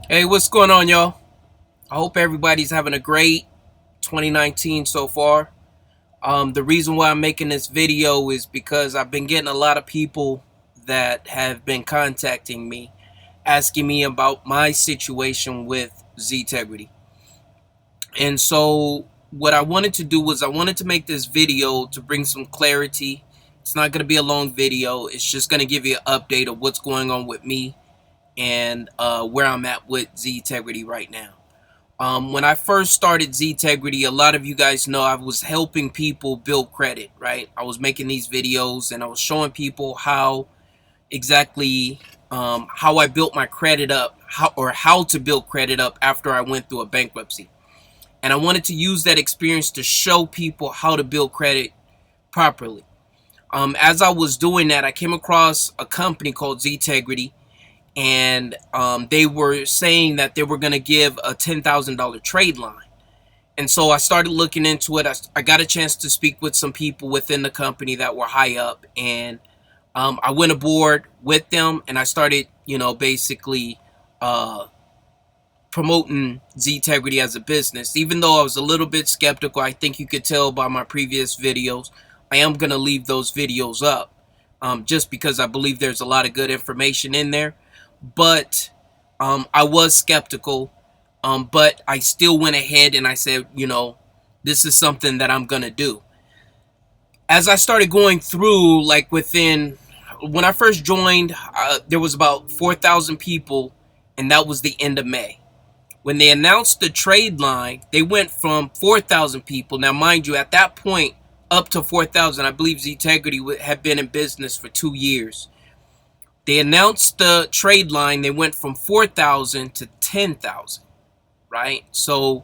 Hey, what's going on, y'all? I hope everybody's having a great 2019 so far. The reason why I'm making this video is because I've been getting a lot of people that have been contacting me, asking me about my situation with Ztegrity. And so what I wanted to do was I wanted to make this video to bring some clarity. It's not going to be a long video. It's just going to give you an update of what's going on with me and where I'm at with Ztegrity right now. When I first started Ztegrity, a lot of you guys know I was helping people build credit, right? I was making these videos and I was showing people how exactly how I built my credit up, how to build credit up after I went through a bankruptcy. And I wanted to use that experience to show people how to build credit properly. As I was doing that, I came across a company called Ztegrity, and they were saying that they were going to give a $10,000 trade line. And so I started looking into it. I got a chance to speak with some people within the company that were high up, and I went aboard with them, and I started, basically uh, promoting Ztegrity as a business. Even though I was a little bit skeptical, I think you could tell by my previous videos, I am going to leave those videos up just because I believe there's a lot of good information in there. But I was skeptical, but I still went ahead and I said, this is something that I'm going to do. As I started going through, like when I first joined, there was about 4,000 people, and that was the end of May. When they announced the trade line, they went from 4,000 people. Now, mind you, at that point, up to 4,000, I believe Ztegrity had been in business for 2 years. They announced the trade line. They went from 4,000 to 10,000, right? So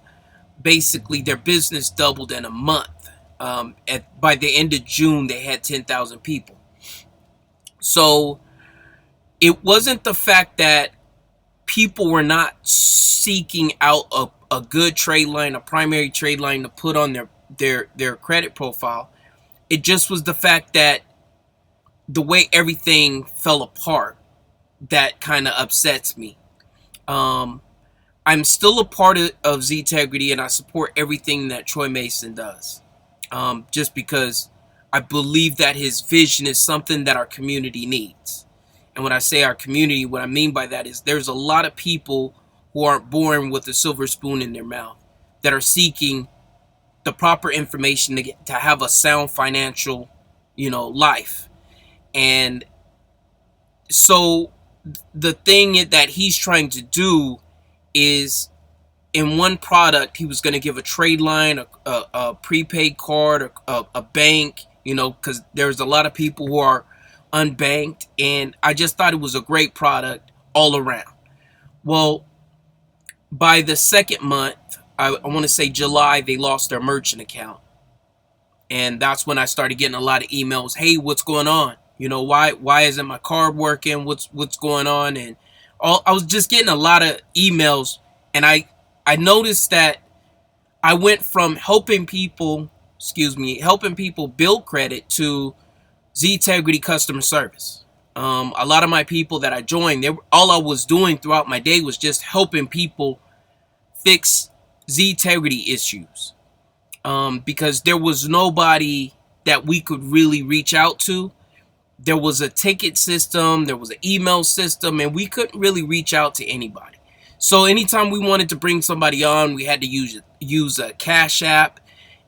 basically, their business doubled in a month. By the end of June, they had 10,000 people. So it wasn't the fact that people were not seeking out a good trade line, a primary trade line to put on their credit profile. It just was the fact that the way everything fell apart that kind of upsets me. Um, I'm still a part of Ztegrity, and I support everything that Troy Mason does. Just because I believe that his vision is something that our community needs. And when I say our community, what I mean by that is there's a lot of people who aren't born with a silver spoon in their mouth that are seeking the proper information to have a sound financial, life. And so the thing that he's trying to do is in one product, he was going to give a trade line, a prepaid card, a bank, because there's a lot of people who are unbanked. And I just thought it was a great product all around. Well, by the second month, I want to say July, they lost their merchant account. And that's when I started getting a lot of emails. Hey, what's going on? Why isn't my card working? What's going on? And I was just getting a lot of emails, and I noticed that I went from helping people build credit to Ztegrity customer service. A lot of my people that I joined, all I was doing throughout my day was just helping people fix Ztegrity issues. Because there was nobody that we could really reach out to. There was a ticket system, there was an email system, and we couldn't really reach out to anybody. So anytime we wanted to bring somebody on, we had to use a Cash App,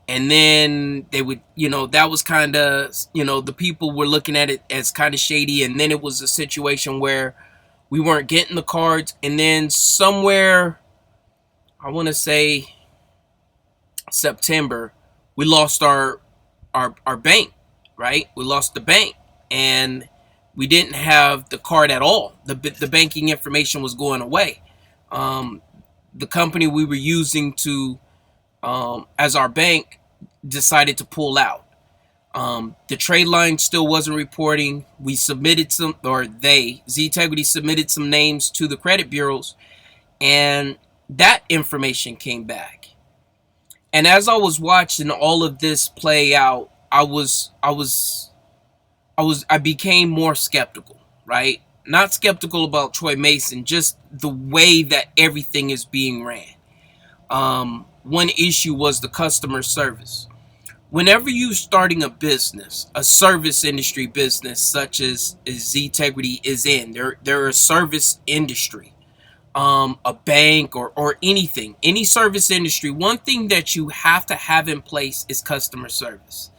and then they would, that was kind of, the people were looking at it as kind of shady, and then it was a situation where we weren't getting the cards, and then somewhere, I want to say September, we lost our bank, right? We lost the bank, and we didn't have the card at all. The banking information was going away. The company we were using to as our bank decided to pull out. The trade line still wasn't reporting. We submitted Ztegrity submitted some names to the credit bureaus, and that information came back. And as I was watching all of this play out, I became more skeptical, right? not skeptical about Troy Mason, just the way that everything is being ran. One issue was the customer service. Whenever you're starting a business, a service industry business such as Ztegrity is in, they're a service industry, a bank or anything, any service industry, one thing that you have to have in place is customer service.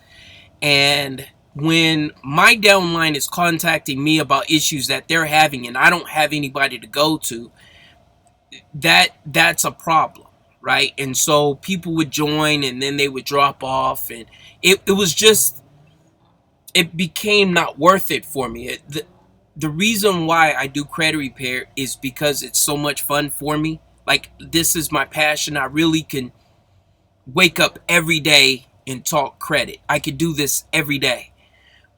And when my downline is contacting me about issues that they're having and I don't have anybody to go to, that's a problem, right? And so people would join and then they would drop off, and it was just, it became not worth it for me. The reason why I do credit repair is because it's so much fun for me. Like, this is my passion. I really can wake up every day and talk credit. I could do this every day.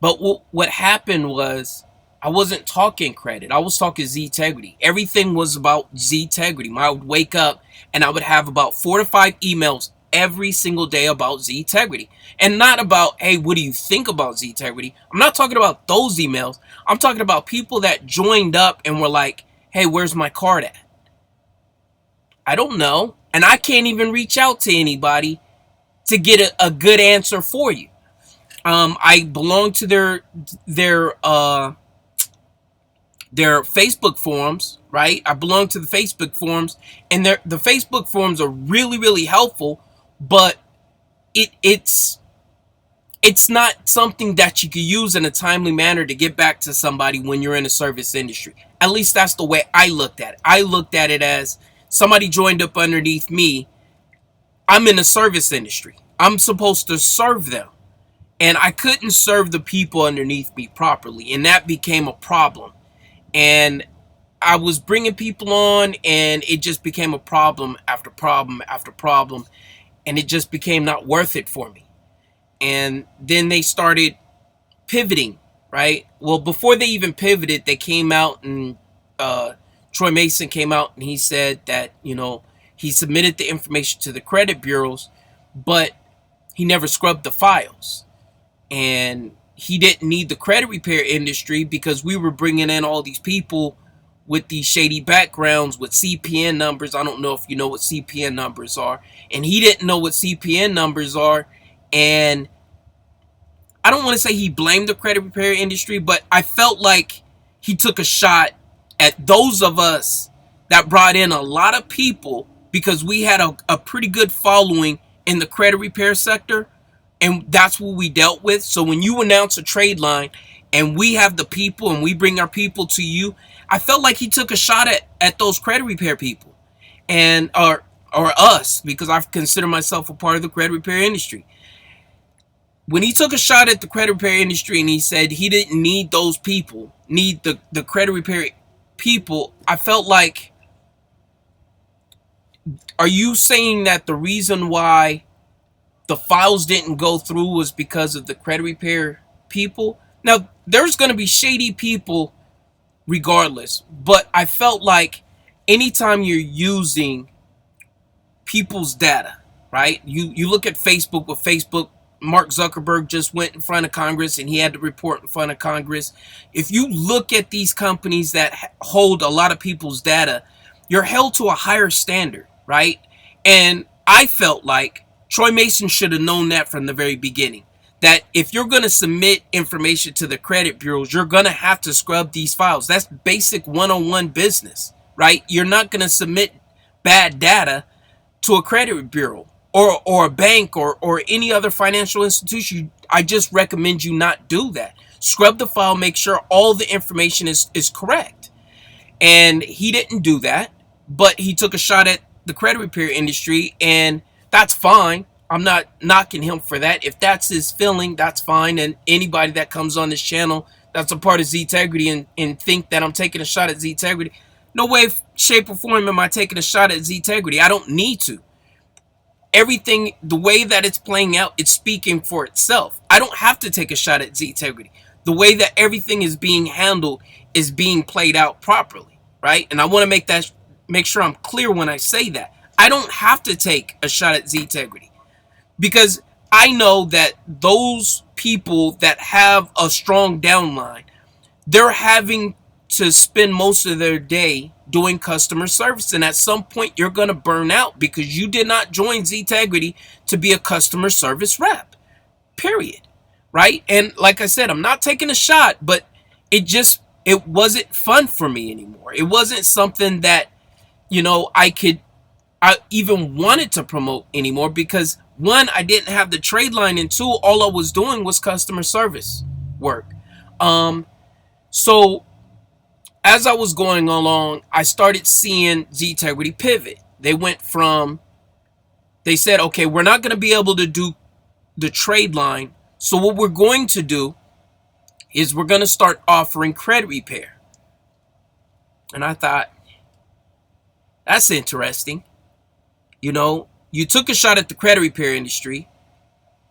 But what happened was, I wasn't talking credit. I was talking Ztegrity. Everything was about Ztegrity. I would wake up and I would have about 4 to 5 emails every single day about Ztegrity. And not about, hey, what do you think about Ztegrity? I'm not talking about those emails. I'm talking about people that joined up and were like, hey, where's my card at? I don't know. And I can't even reach out to anybody to get a good answer for you. I belong to their Facebook forums, right? I belong to the Facebook forums, and the Facebook forums are really, really helpful, but it's not something that you can use in a timely manner to get back to somebody when you're in a service industry. At least that's the way I looked at it. I looked at it as somebody joined up underneath me. I'm in the service industry. I'm supposed to serve them. And I couldn't serve the people underneath me properly. And that became a problem. And I was bringing people on, and it just became a problem after problem after problem. And it just became not worth it for me. And then they started pivoting, right? Well, before they even pivoted, they came out and Troy Mason came out and he said that, he submitted the information to the credit bureaus, but he never scrubbed the files. And he didn't need the credit repair industry because we were bringing in all these people with these shady backgrounds with CPN numbers. I don't know if you know what CPN numbers are. And he didn't know what CPN numbers are. And I don't want to say he blamed the credit repair industry, but I felt like he took a shot at those of us that brought in a lot of people because we had a pretty good following in the credit repair sector. And that's what we dealt with. So when you announce a trade line and we have the people and we bring our people to you, I felt like he took a shot at those credit repair people and or us, because I consider myself a part of the credit repair industry. When he took a shot at the credit repair industry and he said he didn't need those people, need the credit repair people, I felt like, are you saying that the reason why the files didn't go through was because of the credit repair people? Now, there's going to be shady people regardless, but I felt like anytime you're using people's data, right? You look at Facebook. With Facebook, Mark Zuckerberg just went in front of Congress and he had to report in front of Congress. If you look at these companies that hold a lot of people's data, you're held to a higher standard, right? And I felt like Troy Mason should have known that from the very beginning, that if you're going to submit information to the credit bureaus, you're going to have to scrub these files. That's basic 101 business, right? You're not going to submit bad data to a credit bureau or a bank or any other financial institution. I just recommend you not do that. Scrub the file, make sure all the information is correct. And he didn't do that, but he took a shot at the credit repair industry, and that's fine. I'm not knocking him for that. If that's his feeling, that's fine. And anybody that comes on this channel that's a part of Ztegrity and think that I'm taking a shot at Ztegrity, no way, shape, or form am I taking a shot at Ztegrity. I don't need to. Everything, the way that it's playing out, it's speaking for itself. I don't have to take a shot at Ztegrity. The way that everything is being handled is being played out properly, right? And I want to make sure I'm clear when I say that. I don't have to take a shot at Ztegrity because I know that those people that have a strong downline, they're having to spend most of their day doing customer service. And at some point, you're going to burn out because you did not join Ztegrity to be a customer service rep, period. Right? And like I said, I'm not taking a shot, but it wasn't fun for me anymore. It wasn't something that, I even wanted to promote anymore because one, I didn't have the trade line, and two, all I was doing was customer service work. So as I was going along, I started seeing Ztegrity pivot. They said, okay, we're not going to be able to do the trade line. So what we're going to do is we're going to start offering credit repair. And I thought, that's interesting. You took a shot at the credit repair industry,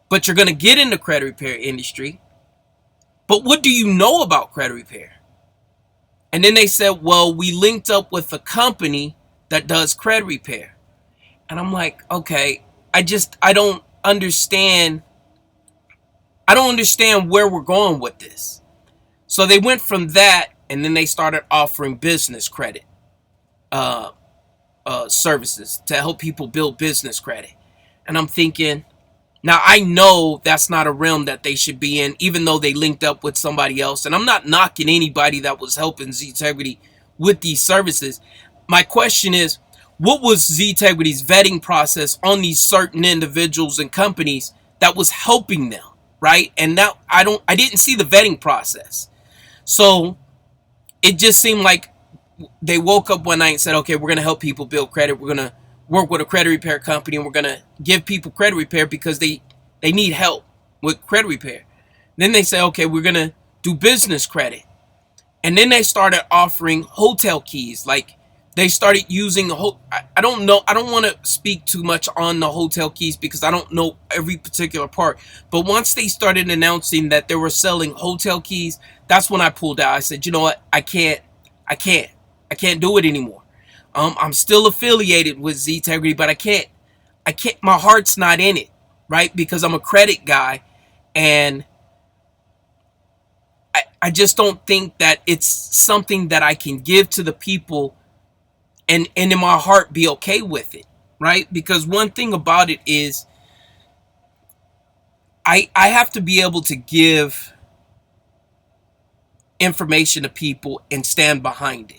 but you're going to get in the credit repair industry. But what do you know about credit repair? And then they said, well, we linked up with a company that does credit repair. And I'm like, okay, I don't understand. I don't understand where we're going with this. So they went from that, and then they started offering business credit services to help people build business credit. And I'm thinking, now I know that's not a realm that they should be in, even though they linked up with somebody else. And I'm not knocking anybody that was helping Ztegrity with these services. My question is, what was Ztegrity's vetting process on these certain individuals and companies that was helping them, right? And now I didn't see the vetting process. So it just seemed like they woke up one night and said, okay, we're going to help people build credit. We're going to work with a credit repair company, and we're going to give people credit repair because they need help with credit repair. Then they say, okay, we're going to do business credit. And then they started offering hotel keys. Like they started using, I don't know. I don't want to speak too much on the hotel keys because I don't know every particular part. But once they started announcing that they were selling hotel keys, that's when I pulled out. I said, you know what? I can't do it anymore. I'm still affiliated with Ztegrity, but I can't, my heart's not in it, right? Because I'm a credit guy, and I just don't think that it's something that I can give to the people and in my heart be okay with it, right? Because one thing about it is I have to be able to give information to people and stand behind it.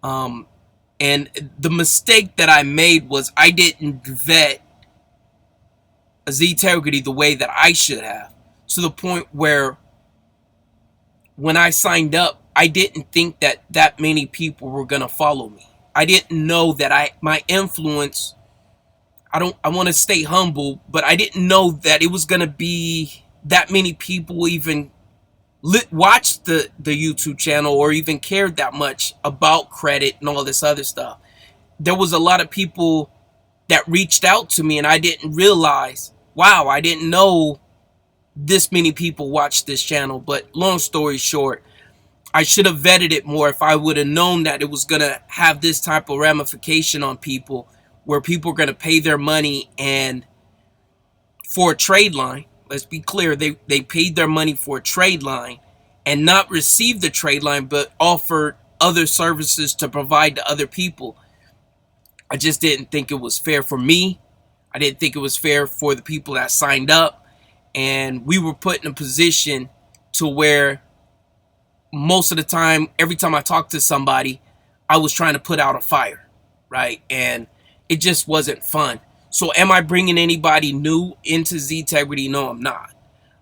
And the mistake that I made was I didn't vet Ztegrity the way that I should have, to the point where when I signed up, I didn't think that many people were going to follow me. I didn't know that my influence, I want to stay humble, but I didn't know that it was going to be that many people even watched the YouTube channel or even cared that much about credit and all this other stuff. There was a lot of people that reached out to me, and I didn't realize, wow, I didn't know this many people watched this channel. But long story short, I should have vetted it more. If I would have known that it was going to have this type of ramification on people, where people are going to pay their money and for a trade line. Let's be clear, they paid their money for a trade line and not receive the trade line, but offered other services to provide to other people. I just didn't think it was fair for me. I didn't think it was fair for the people that signed up. And we were put in a position to where most of the time, every time I talked to somebody, I was trying to put out a fire, right? And it just wasn't fun. So am I bringing anybody new into Ztegrity? No, I'm not.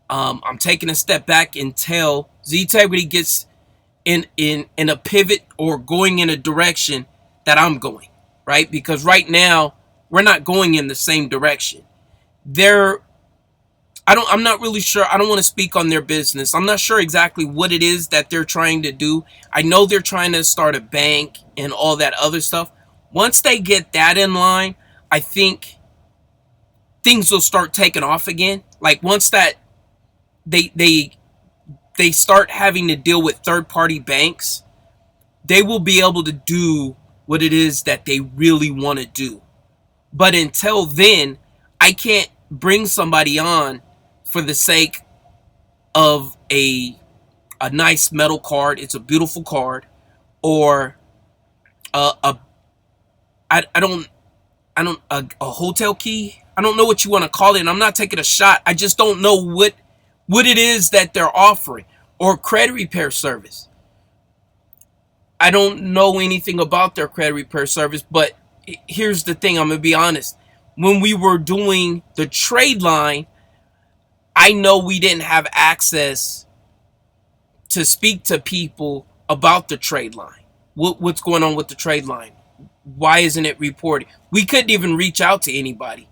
I'm taking a step back until Ztegrity gets in a pivot or going in a direction that I'm going, right? Because right now we're not going in the same direction. I'm not really sure. I don't want to speak on their business. I'm not sure exactly what it is that they're trying to do. I know they're trying to start a bank and all that other stuff. Once they get that in line, I think things will start taking off again. Like once that they start having to deal with third-party banks, they will be able to do what it is that they really want to do. But until then, I can't bring somebody on for the sake of a nice metal card. It's a beautiful card. or a I don't a hotel key. I don't know what you want to call it. And I'm not taking a shot. I just don't know what it is that they're offering, or credit repair service. I don't know anything about their credit repair service, but here's the thing. I'm gonna be honest. When we were doing the trade line, I know we didn't have access to speak to people about the trade line. What's going on with the trade line? Why isn't it reported? We couldn't even reach out to anybody.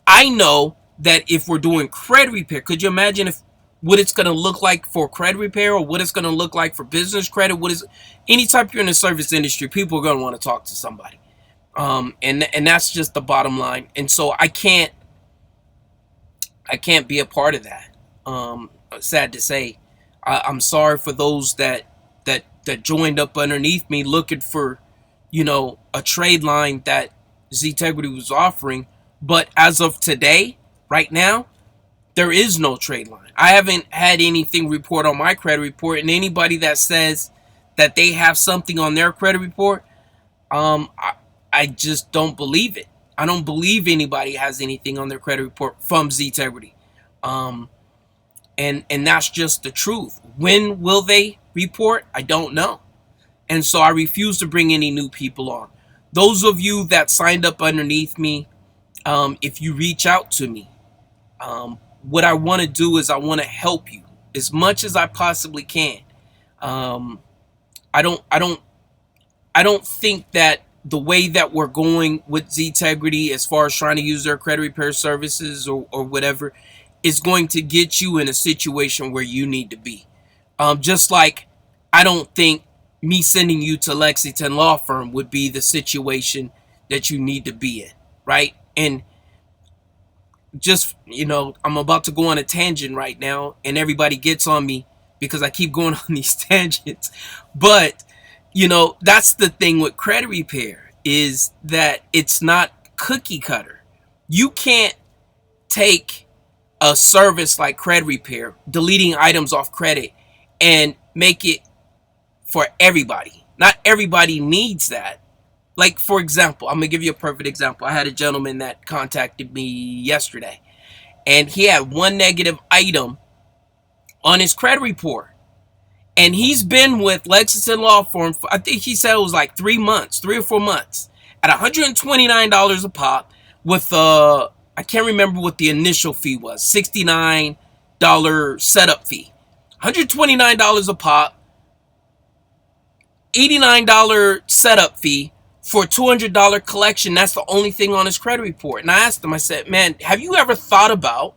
I know that if we're doing credit repair, could you imagine if what it's going to look like for credit repair, or what it's going to look like for business credit? What is anytime you're in the service industry, people are going to want to talk to somebody, and that's just the bottom line. And so I can't be a part of that. Sad to say, I'm sorry for those that joined up underneath me looking for, a trade line that Ztegrity was offering. But as of today, right now, there is no trade line. I haven't had anything report on my credit report, and anybody that says that they have something on their credit report, I just don't believe it. I don't believe anybody has anything on their credit report from Ztegrity. And that's just the truth. When will they report? I don't know. And so I refuse to bring any new people on. Those of you that signed up underneath me, if you reach out to me, what I want to do is I want to help you as much as I possibly can. I don't think that the way that we're going with Ztegrity, as far as trying to use their credit repair services or whatever, is going to get you in a situation where you need to be. Just like I don't think me sending you to Lexington Law Firm would be the situation that you need to be in, right? And just, I'm about to go on a tangent right now, and everybody gets on me because I keep going on these tangents. But, that's the thing with credit repair, is that it's not cookie cutter. You can't take a service like credit repair, deleting items off credit, and make it for everybody. Not everybody needs that. Like, for example, I'm going to give you a perfect example. I had a gentleman that contacted me yesterday, and he had one negative item on his credit report. And he's been with Lexington Law Firm for, I think he said it was like 3 months, 3 or 4 months, at $129 a pop, with I can't remember what the initial fee was, $69 setup fee. $129 a pop, $89 setup fee for a $200 collection. That's the only thing on his credit report. And I asked him, I said, man, have you ever thought about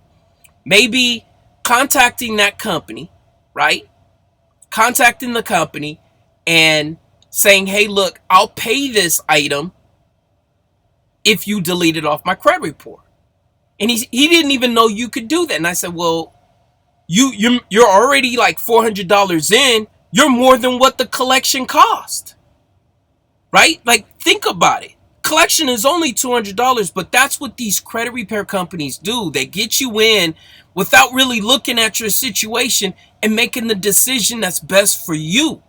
maybe contacting that company, right? Contacting the company and saying, hey, look, I'll pay this item if you delete it off my credit report. And he didn't even know you could do that. And I said, well, you're already like $400 in. You're more than what the collection cost, right? Like, think about it. Collection is only $200, but that's what these credit repair companies do. They get you in without really looking at your situation and making the decision that's best for you,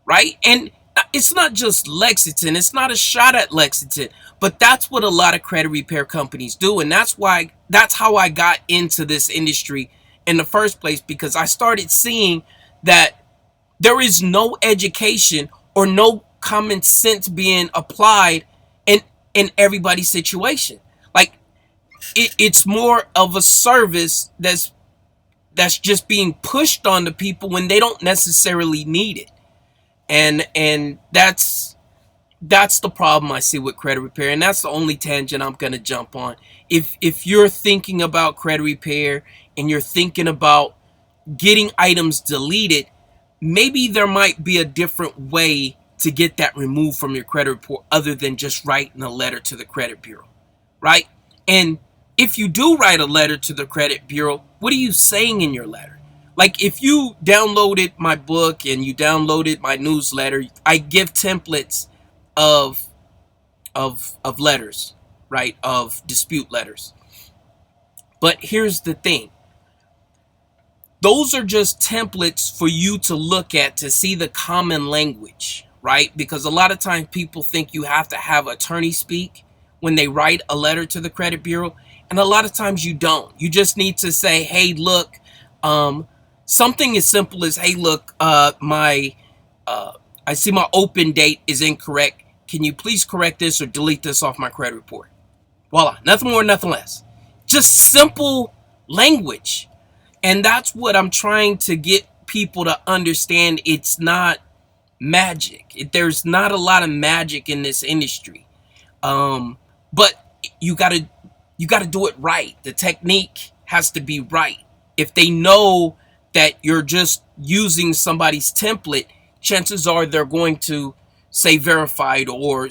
right? And it's not just Lexington. It's not a shot at Lexington, but that's what a lot of credit repair companies do. And that's how I got into this industry in the first place, because I started seeing that there is no education or no common sense being applied in everybody's situation. Like, it's more of a service that's just being pushed on to people when they don't necessarily need it. And that's the problem I see with credit repair, and that's the only tangent I'm gonna jump on. If you're thinking about credit repair and you're thinking about getting items deleted, maybe there might be a different way to get that removed from your credit report other than just writing a letter to the credit bureau, right? And if you do write a letter to the credit bureau, what are you saying in your letter? Like, if you downloaded my book and you downloaded my newsletter, I give templates of letters, right? Of dispute letters. But here's the thing. Those are just templates for you to look at to see the common language, right? Because a lot of times people think you have to have attorney speak when they write a letter to the credit bureau. And a lot of times you don't. You just need to say, hey, look, something as simple as, hey, look, I see my open date is incorrect. Can you please correct this or delete this off my credit report? Voila, nothing more, nothing less. Just simple language. And that's what I'm trying to get people to understand. It's not magic. There's not a lot of magic in this industry. But you gotta do it right. The technique has to be right. If they know that you're just using somebody's template, chances are they're going to say verified, or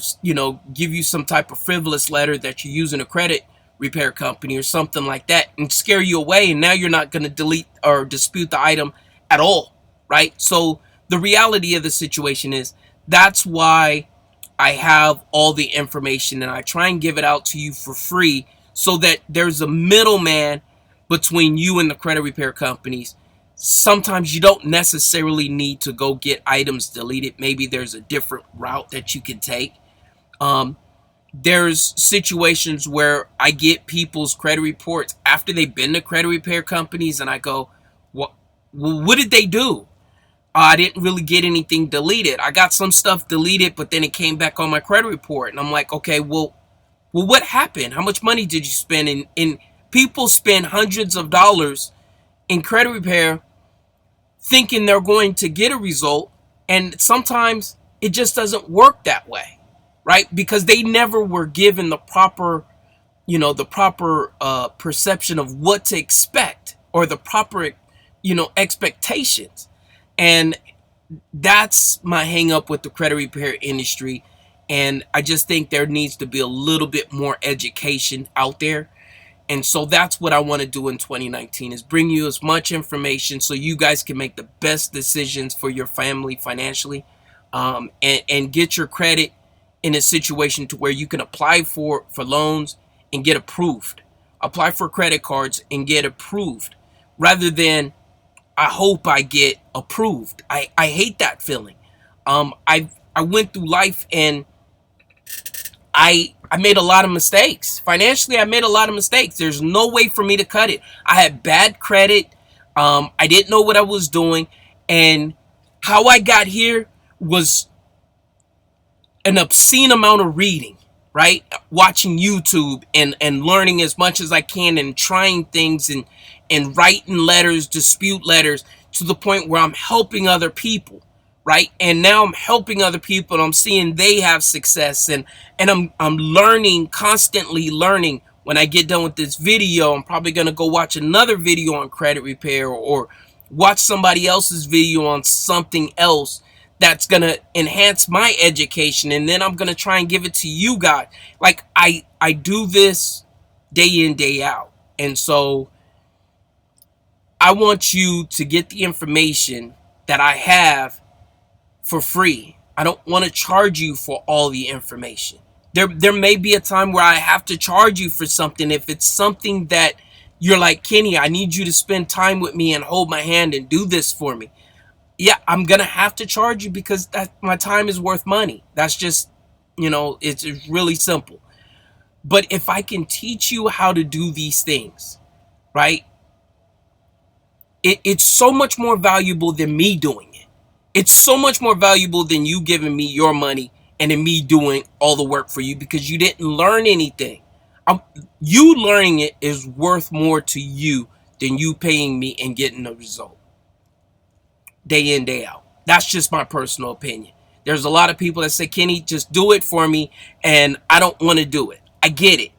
give you some type of frivolous letter that you're using a credit repair company or something like that, and scare you away, and now you're not going to delete or dispute the item at all, right? So the reality of the situation is, that's why I have all the information and I try and give it out to you for free, so that there's a middleman between you and the credit repair companies. Sometimes you don't necessarily need to go get items deleted. Maybe there's a different route that you can take. There's situations where I get people's credit reports after they've been to credit repair companies, and I go, what did they do? I didn't really get anything deleted. I got some stuff deleted, but then it came back on my credit report. And I'm like, okay, well, what happened? How much money did you spend? And people spend hundreds of dollars in credit repair thinking they're going to get a result, and sometimes it just doesn't work that way, right? Because they never were given the proper perception of what to expect, or the proper expectations. And that's my hang up with the credit repair industry. And I just think there needs to be a little bit more education out there. And so that's what I want to do in 2019, is bring you as much information so you guys can make the best decisions for your family financially, and get your credit in a situation to where you can apply for loans and get approved. Apply for credit cards and get approved, rather than I hope I get approved. I hate that feeling. I went through life, and I made a lot of mistakes. Financially, I made a lot of mistakes. There's no way for me to cut it. I had bad credit. I didn't know what I was doing. And how I got here was an obscene amount of reading, right? Watching YouTube and learning as much as I can, and trying things, and writing letters, dispute letters, to the point where I'm helping other people, right? And now I'm helping other people, and I'm seeing they have success, and I'm learning, constantly learning. When I get done with this video, I'm probably going to go watch another video on credit repair, or watch somebody else's video on something else that's going to enhance my education, and then I'm going to try and give it to you guys. Like, I do this day in, day out. And so I want you to get the information that I have for free. I don't want to charge you for all the information. There may be a time where I have to charge you for something, if it's something that you're like, Kenny, I need you to spend time with me and hold my hand and do this for me. Yeah, I'm going to have to charge you, because my time is worth money. That's just, it's really simple. But if I can teach you how to do these things, right, it's so much more valuable than me doing it. It's so much more valuable than you giving me your money and then me doing all the work for you, because you didn't learn anything. You learning it is worth more to you than you paying me and getting a result. Day in, day out. That's just my personal opinion. There's a lot of people that say, Kenny, just do it for me, and I don't want to do it. I get it,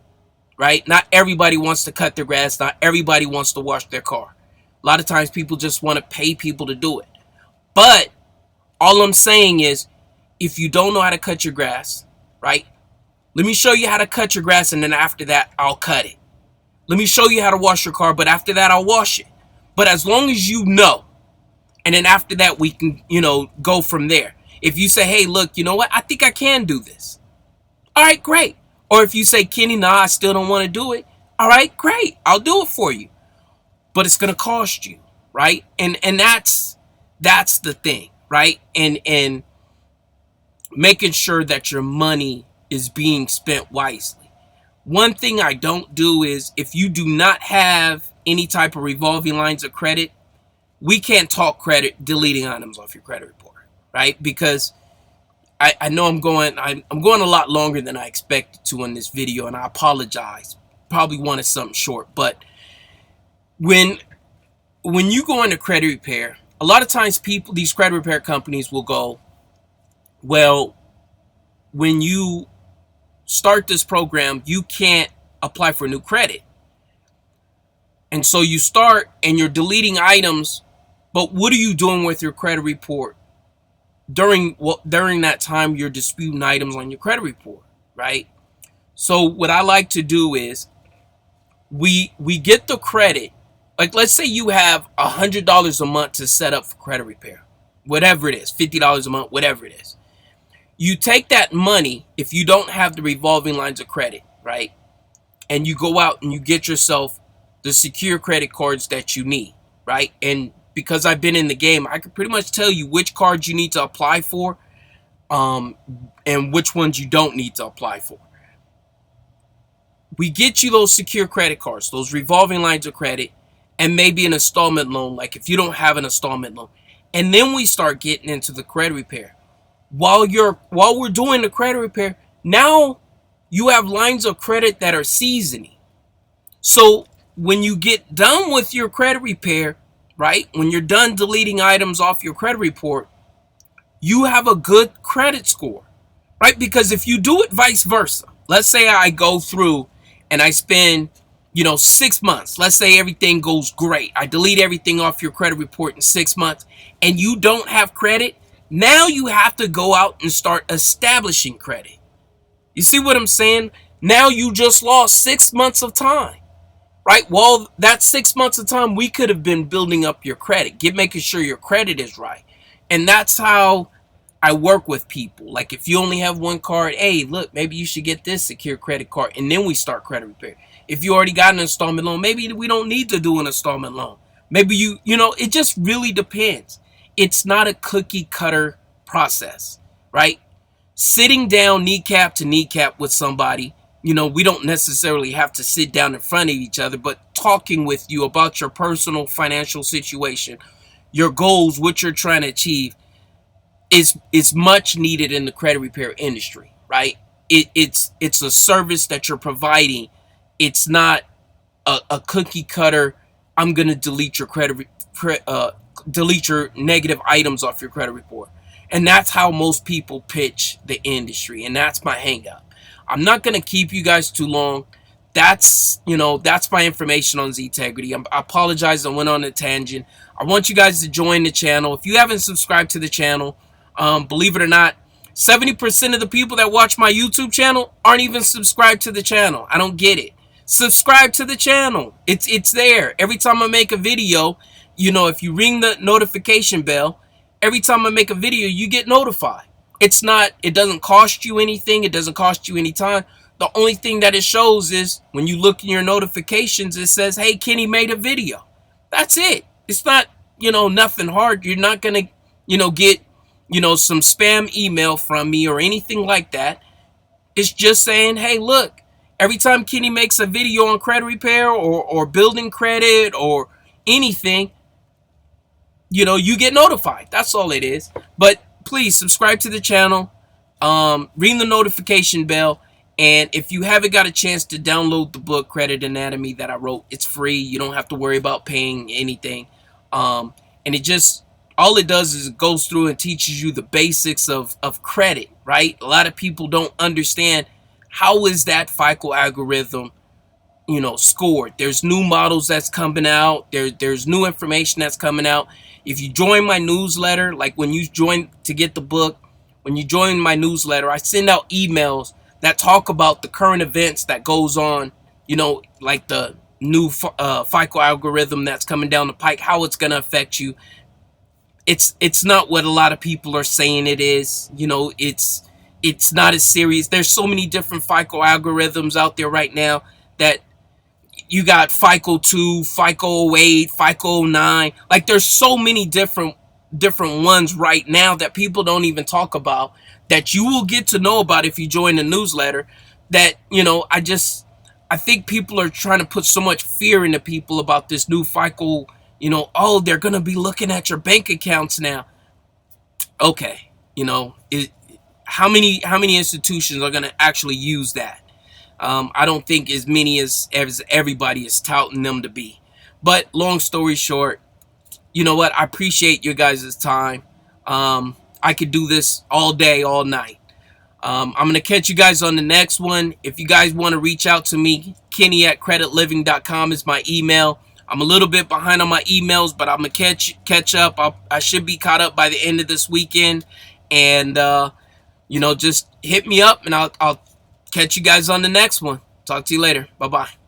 right? Not everybody wants to cut their grass. Not everybody wants to wash their car. A lot of times people just want to pay people to do it. But all I'm saying is, if you don't know how to cut your grass, right, let me show you how to cut your grass, and then after that, I'll cut it. Let me show you how to wash your car, but after that, I'll wash it. But as long as you know, and then after that, we can, go from there. If you say, hey, look, you know what? I think I can do this. All right, great. Or if you say, Kenny, nah, I still don't want to do it. All right, great. I'll do it for you. But it's going to cost you, right? And that's the thing, right? And making sure that your money is being spent wisely. One thing I don't do is, if you do not have any type of revolving lines of credit, we can't talk credit deleting items off your credit report, right? Because I know I'm going a lot longer than I expected to in this video, and I apologize. Probably wanted something short, but when you go into credit repair, a lot of times these credit repair companies will go, well, when you start this program, you can't apply for new credit. And so you start and you're deleting items, but what are you doing with your credit report during that time you're disputing items on your credit report, right? So what I like to do is we get the credit. Like, let's say you have $100 a month to set up for credit repair, whatever it is, $50 a month, whatever it is. You take that money, if you don't have the revolving lines of credit, right? And you go out and you get yourself the secure credit cards that you need, right? And because I've been in the game, I can pretty much tell you which cards you need to apply for, and which ones you don't need to apply for. We get you those secure credit cards, those revolving lines of credit, and maybe an installment loan, like if you don't have an installment loan. And then we start getting into the credit repair. While we're doing the credit repair, now you have lines of credit that are seasoning. So when you get done with your credit repair, right, when you're done deleting items off your credit report, you have a good credit score, right? Because if you do it vice versa, let's say I go through and I spend 6 months. Let's say everything goes great. I delete everything off your credit report in 6 months, and you don't have credit. Now you have to go out and start establishing credit. You see what I'm saying? Now you just lost 6 months of time, right? Well, that 6 months of time, we could have been building up your credit, making sure your credit is right. And that's how I work with people. Like, if you only have one card, hey, look, maybe you should get this secure credit card, and then we start credit repair. If you already got an installment loan, maybe we don't need to do an installment loan. Maybe it just really depends. It's not a cookie cutter process, right? Sitting down kneecap to kneecap with somebody, we don't necessarily have to sit down in front of each other, but talking with you about your personal financial situation, your goals, what you're trying to achieve, is much needed in the credit repair industry, right? It's a service that you're providing. It's not a cookie cutter. I'm gonna delete your delete your negative items off your credit report, and that's how most people pitch the industry, and that's my hang up. I'm not gonna keep you guys too long. That's my information on Ztegrity. I apologize, I went on a tangent. I want you guys to join the channel. If you haven't subscribed to the channel, believe it or not, 70% of the people that watch my YouTube channel aren't even subscribed to the channel. I don't get it. Subscribe to the channel. It's there. Every time I make a video, if you ring the notification bell, every time I make a video, you get notified. It doesn't cost you anything. It doesn't cost you any time. The only thing that it shows is when you look in your notifications, it says, hey, Kenny made a video. That's it. It's not, nothing hard. You're not going to, get, some spam email from me or anything like that. It's just saying, hey, look, every time Kenny makes a video on credit repair or building credit or anything, you get notified. That's all it is. But please subscribe to the channel, ring the notification bell, and if you haven't got a chance to download the book Credit Anatomy that I wrote, it's free. You don't have to worry about paying anything. And all it does is it goes through and teaches you the basics of credit, right? A lot of people don't understand how is that FICO algorithm scored. There's new models that's coming out. There's new information that's coming out. If you join my newsletter, like when you join to get the book, when you join my newsletter, I send out emails that talk about the current events that goes on, like the new FICO algorithm that's coming down the pike, how it's going to affect you. It's not what a lot of people are saying it is. It's not as serious. There's so many different FICO algorithms out there right now that you got FICO 2, FICO 08, FICO 9. Like, there's so many different ones right now that people don't even talk about, that you will get to know about if you join the newsletter. That, you know, I think people are trying to put so much fear into people about this new FICO, you know, oh, they're going to be looking at your bank accounts now. Okay, you know, how many institutions are going to actually use that? I don't think as many as everybody is touting them to be. But long story short, you know what? I appreciate your guys' time. I could do this all day, all night. I'm going to catch you guys on the next one. If you guys want to reach out to me, Kenny@creditliving.com is my email. I'm a little bit behind on my emails, but I'm going to catch up. I should be caught up by the end of this weekend. And, you know, just hit me up and I'll catch you guys on the next one. Talk to you later. Bye-bye.